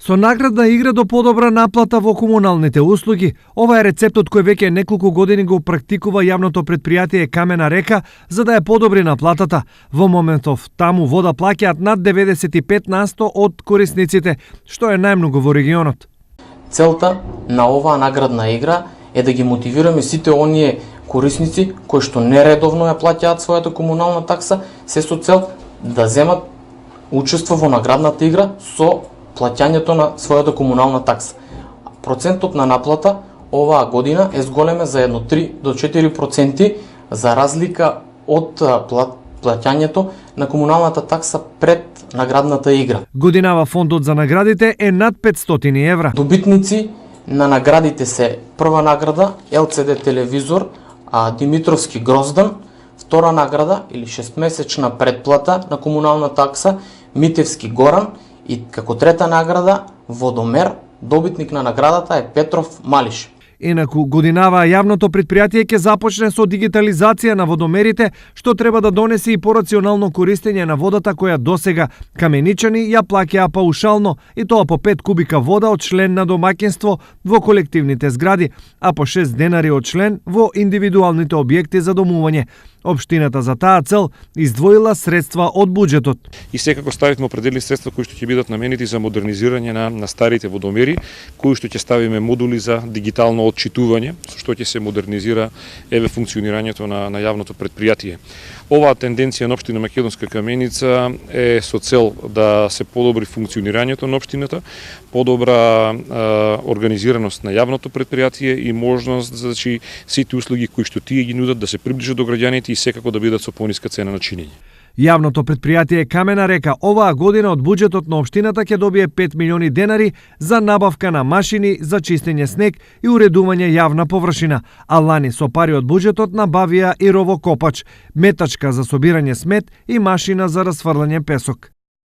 Со наградна игра до подобра наплата во комуналните услуги, ова е рецептот кој веќе неколку години го практикува јавното предпријатие Камена река за да ја подобри наплатата. Во моментов таму вода плаќаат над 95% од корисниците, што е најмногу во регионот. Целта на оваа наградна игра е да ги мотивираме сите оние корисници кои што нередовно ја плаќаат својата комунална такса, се со цел да земат учество во наградната игра со плаќањето на својата комунална такса. Процентот на наплата оваа година е зголеме за едно 3 до 4% за разлика од плаќањето на комуналната такса пред наградната игра. Годинава фондот за наградите е над 500 евра. Добитници на наградите се прва награда LCD телевизор Димитровски Гроздан, втора награда или 6-месечна предплата на комунална такса Митевски Горан и како трета награда водомер, добитник на наградата е Петров Малиш. Инаку, годинава јавното предпријатие ќе започне со дигитализација на водомерите, што треба да донесе и порационално користење на водата која досега каменичани ја плаќаа паушално, и тоа по 5 кубика вода од член на домаќинство во колективните згради, а по 6 денари од член во индивидуалните објекти за домување. Општината за таа цел издвоила средства од буџетот. И секако ставивме определени средства кои што ќе бидат наменети за модернизирање на старите водомери, кои што ќе ставиме модули за дигитално отчитување, со што ќе се модернизира функционирањето на јавното предпријатие. Оваа тенденција на општина Македонска Каменица е со цел да се подобри функционирањето на општината, подобра организираност на јавното предпријатие и можност за сите услуги кои што тие ги нудат да се приближат до граѓаните и секако да бидат со пониска цена на чинење. Јавното предпријатие Камена река оваа година од буџетот на општината ќе добие 5 милиони денари за набавка на машини за чистење снег и уредување јавна површина, а лани со пари од буџетот набавија и ровокопач, метачка за собирање смет и машина за расфрлање песок.